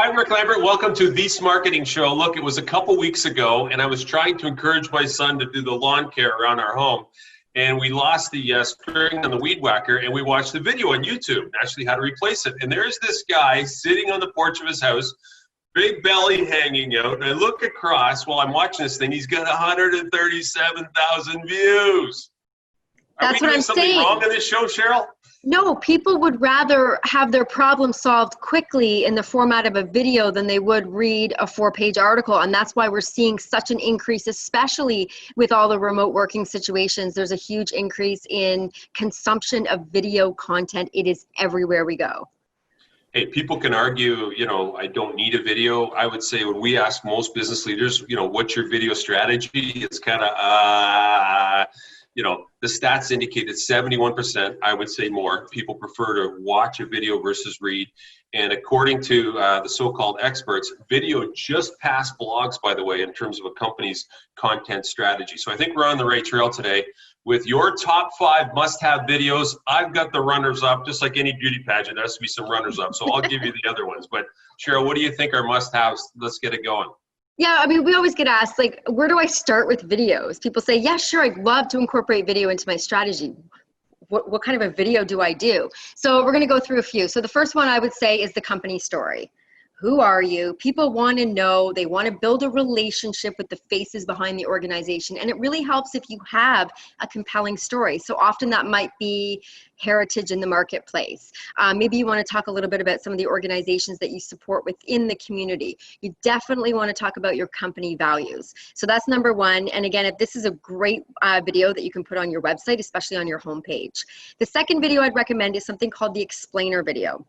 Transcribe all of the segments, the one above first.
Hi, Rick Lambert. Welcome to the Smarketing Show. Look, it was a couple weeks ago, and I was trying to encourage my son to do the lawn care around our home. And we lost the string on the weed whacker, and we watched the video on YouTube, actually how to replace it. And there's this guy sitting on the porch of his house, big belly hanging out. And I look across while I'm watching this thing. He's got 137,000 views. That's what I'm saying. Are we doing something wrong in this show, Cheryl? No, people would rather have their problem solved quickly in the format of a video than they would read a 4-page article. And that's why we're seeing such an increase, especially with all the remote working situations. There's a huge increase in consumption of video content. It is everywhere we go. Hey, people can argue, I don't need a video. I would say when we ask most business leaders, what's your video strategy? It's kind of, the stats indicate that 71%, I would say more, people prefer to watch a video versus read. And according to the so-called experts, video just passed blogs, by the way, in terms of a company's content strategy. So I think we're on the right trail today. With your top 5 must-have videos, I've got the runners-up, just like any beauty pageant, there has to be some runners-up. So I'll give you the other ones. But Cheryl, what do you think are must-haves? Let's get it going. Yeah, I mean, we always get asked, like, where do I start with videos? People say, yeah, sure, I'd love to incorporate video into my strategy. What kind of a video do I do? So we're going to go through a few. So the first one I would say is the company story. Who are you? People want to know, they want to build a relationship with the faces behind the organization. And it really helps if you have a compelling story. So often that might be heritage in the marketplace. Maybe you want to talk a little bit about some of the organizations that you support within the community. You definitely want to talk about your company values. So that's number one. And again, if this is a great video that you can put on your website, especially on your homepage. The second video I'd recommend is something called the explainer video.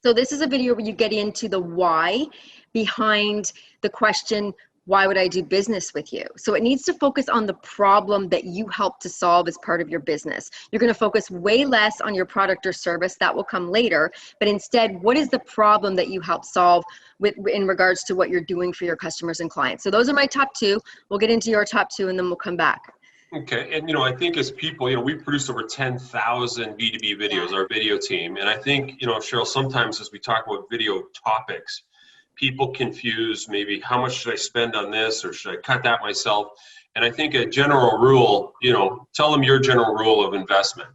So this is a video where you get into the why behind the question, why would I do business with you? So it needs to focus on the problem that you help to solve as part of your business. You're going to focus way less on your product or service. That will come later. But instead, what is the problem that you help solve in regards to what you're doing for your customers and clients? So those are my top 2. We'll get into your top 2 and then we'll come back. Okay, and I think as people, we've produced over 10,000 B2B videos, our video team, and I think, Cheryl, sometimes as we talk about video topics, people confuse maybe how much should I spend on this or should I cut that myself? And I think a general rule, tell them your general rule of investment.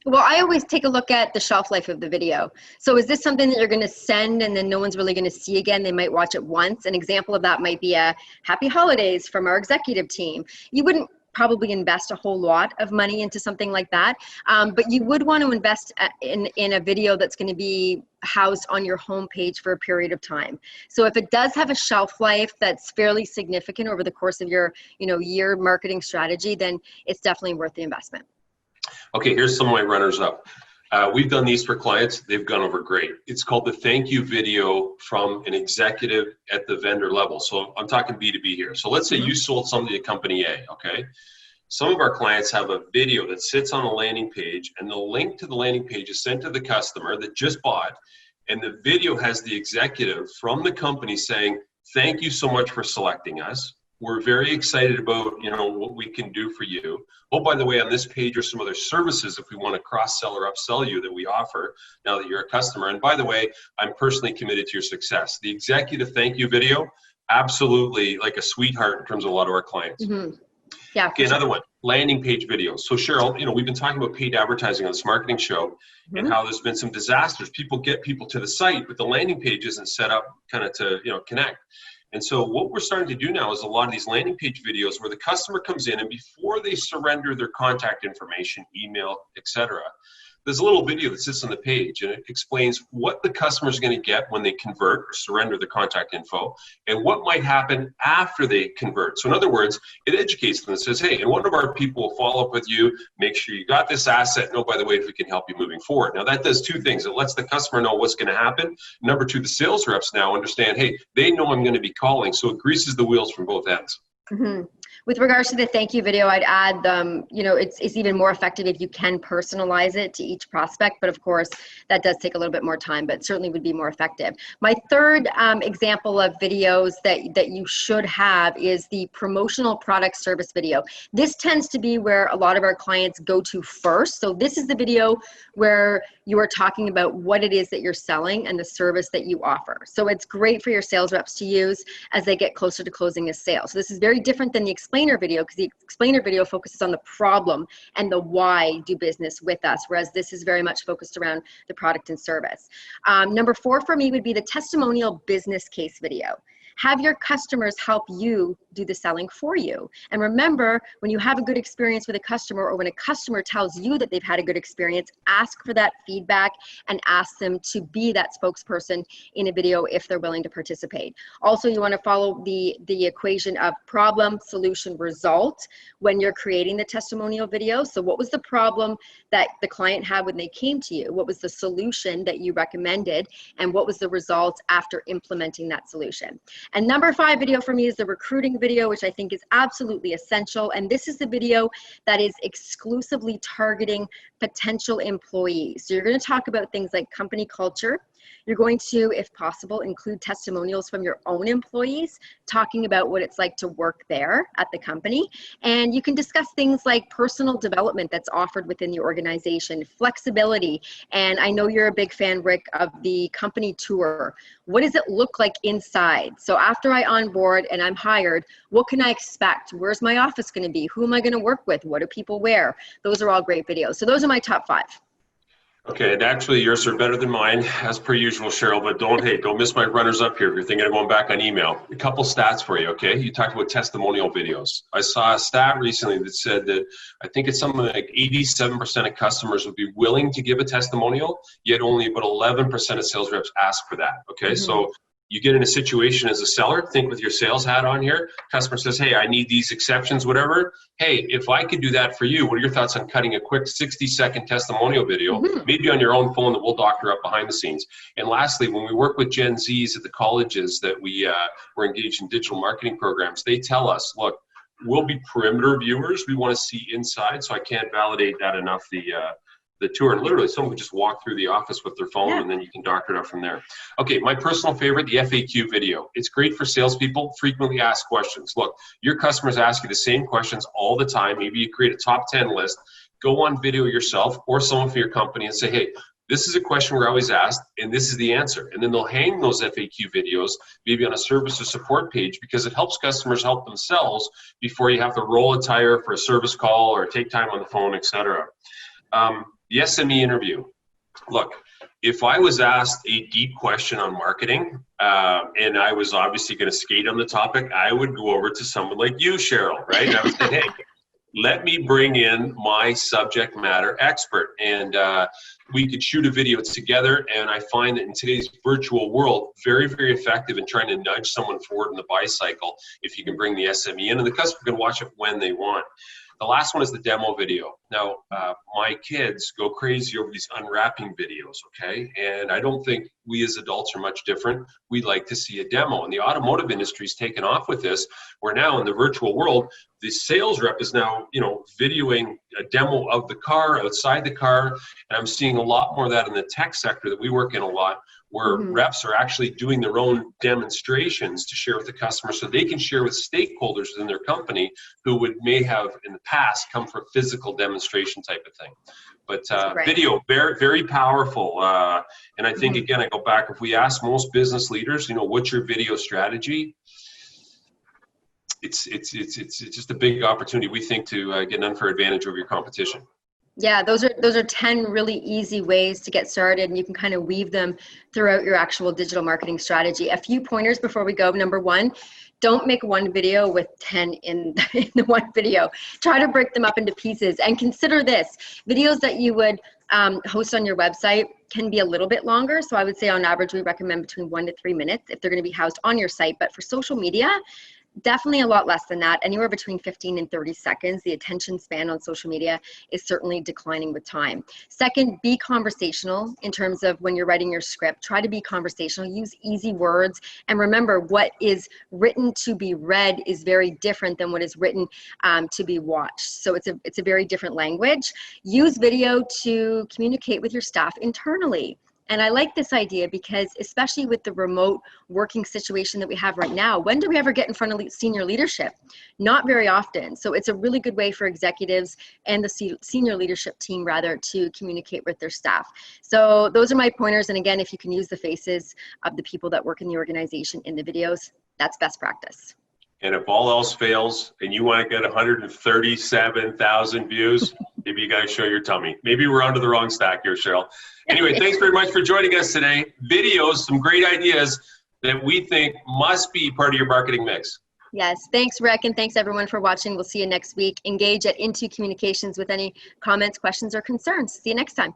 Well, I always take a look at the shelf life of the video. So is this something that you're going to send and then no one's really going to see again? They might watch it once. An example of that might be a happy holidays from our executive team. You wouldn't probably invest a whole lot of money into something like that. But you would want to invest in a video that's going to be housed on your homepage for a period of time. So if it does have a shelf life that's fairly significant over the course of your year marketing strategy, then it's definitely worth the investment. Okay, here's some of my runners up. We've done these for clients. They've gone over great. It's called the thank you video from an executive at the vendor level. So I'm talking B2B here. So let's say you sold something to company A, okay? Some of our clients have a video that sits on a landing page, and the link to the landing page is sent to the customer that just bought, and the video has the executive from the company saying, thank you so much for selecting us. We're very excited about, what we can do for you. Oh, by the way, on this page are some other services if we want to cross-sell or upsell you that we offer now that you're a customer. And by the way, I'm personally committed to your success. The executive thank you video, absolutely like a sweetheart in terms of a lot of our clients. Mm-hmm. Yeah. Okay, another one, landing page videos. So Cheryl, we've been talking about paid advertising on the Smarketing Show and how there's been some disasters. People get people to the site, but the landing page isn't set up kind of to, connect. And so what we're starting to do now is a lot of these landing page videos where the customer comes in and before they surrender their contact information, email, etc., there's a little video that sits on the page and it explains what the customer is going to get when they convert or surrender their contact info and what might happen after they convert. So in other words, it educates them and says, hey, and one of our people will follow up with you, make sure you got this asset, and oh, by the way, if we can help you moving forward. Now that does 2 things. It lets the customer know what's going to happen. Number 2, the sales reps now understand, hey, they know I'm going to be calling, so it greases the wheels from both ends. Mm-hmm. With regards to the thank you video, I'd add, it's even more effective if you can personalize it to each prospect. But of course, that does take a little bit more time, but certainly would be more effective. My third example of videos that you should have is the promotional product service video. This tends to be where a lot of our clients go to first. So this is the video where you are talking about what it is that you're selling and the service that you offer. So it's great for your sales reps to use as they get closer to closing a sale. So this is very different than the explainer video, because the explainer video focuses on the problem and the why do business with us, whereas this is very much focused around the product and service. Number 4 for me would be the testimonial business case video. Have your customers help you do the selling for you. And remember, when you have a good experience with a customer, or when a customer tells you that they've had a good experience, ask for that feedback and ask them to be that spokesperson in a video if they're willing to participate. Also, you want to follow the equation of problem, solution, result when you're creating the testimonial video. So what was the problem that the client had when they came to you? What was the solution that you recommended? And what was the result after implementing that solution? And number 5 video for me is the recruiting video, which I think is absolutely essential. And this is the video that is exclusively targeting potential employees. So you're going to talk about things like company culture. You're going to, if possible, include testimonials from your own employees, talking about what it's like to work there at the company. And you can discuss things like personal development that's offered within the organization, flexibility. And I know you're a big fan, Rick, of the company tour. What does it look like inside? So after I onboard and I'm hired, what can I expect? Where's my office going to be? Who am I going to work with? What do people wear? Those are all great videos. So those are my top 5. Okay, and actually yours are better than mine, as per usual, Cheryl, but don't miss my runners up here if you're thinking of going back on email. A couple stats for you, okay? You talked about testimonial videos. I saw a stat recently that said that I think it's something like 87% of customers would be willing to give a testimonial, yet only about 11% of sales reps ask for that, okay? So you get in a situation as a seller, think with your sales hat on here, customer says, hey, I need these exceptions, whatever. Hey, if I could do that for you, what are your thoughts on cutting a quick 60-second testimonial video, maybe on your own phone that we'll doctor up behind the scenes? And lastly, when we work with Gen Zs at the colleges that we're engaged in digital marketing programs, they tell us, look, we'll be perimeter viewers. We want to see inside, so I can't validate that enough, the tour. And literally someone would just walk through the office with their phone and then you can doctor it up from there. Okay, my personal favorite, the FAQ video. It's great for salespeople, frequently asked questions. Look, your customers ask you the same questions all the time. Maybe you create a top 10 list, go on video yourself or someone for your company and say, hey, this is a question we're always asked and this is the answer. And then they'll hang those FAQ videos maybe on a service or support page, because it helps customers help themselves before you have to roll a tire for a service call or take time on the phone, etc. The SME interview. Look, if I was asked a deep question on marketing and I was obviously going to skate on the topic, I would go over to someone like you, Cheryl, right? And I would say, hey, let me bring in my subject matter expert, and we could shoot a video together. And I find that in today's virtual world, very, very effective in trying to nudge someone forward in the buy cycle if you can bring the SME in, and the customer can watch it when they want. The last one is the demo video. Now, my kids go crazy over these unwrapping videos, okay? And I don't think we as adults are much different. We like to see a demo. And the automotive industry's taken off with this, where now in the virtual world, the sales rep is now, videoing a demo of the car, outside the car. And I'm seeing a lot more of that in the tech sector that we work in a lot, where reps are actually doing their own demonstrations to share with the customer so they can share with stakeholders within their company who may have in the past come for physical demonstration type of thing. But video, very, very powerful. And I think, again, I go back, if we ask most business leaders, what's your video strategy? It's just a big opportunity, we think, to get an unfair advantage over your competition. Yeah, those are 10 really easy ways to get started, and you can kind of weave them throughout your actual digital marketing strategy. A few pointers before we go. Number 1, don't make one video with 10 in the one video. Try to break them up into pieces, and consider this. Videos that you would host on your website can be a little bit longer. So I would say on average, we recommend between 1 to 3 minutes if they're going to be housed on your site. But for social media, Definitely a lot less than that, anywhere between 15 and 30 seconds. The attention span on social media is certainly declining with time. Second, be conversational in terms of when you're writing your script. Try to be conversational, use easy words, and remember what is written to be read is very different than what is written to be watched. So it's a very different language. Use video to communicate with your staff internally. And I like this idea because especially with the remote working situation that we have right now, when do we ever get in front of senior leadership? Not very often. So it's a really good way for executives and the senior leadership team rather to communicate with their staff. So those are my pointers. And again, if you can use the faces of the people that work in the organization in the videos, that's best practice. And if all else fails and you want to get 137,000 views, maybe you got to show your tummy. Maybe we're onto the wrong stack here, Cheryl. Anyway, thanks very much for joining us today. Videos, some great ideas that we think must be part of your marketing mix. Yes, thanks, Rick, and thanks everyone for watching. We'll see you next week. Engage at Into Communications with any comments, questions, or concerns. See you next time.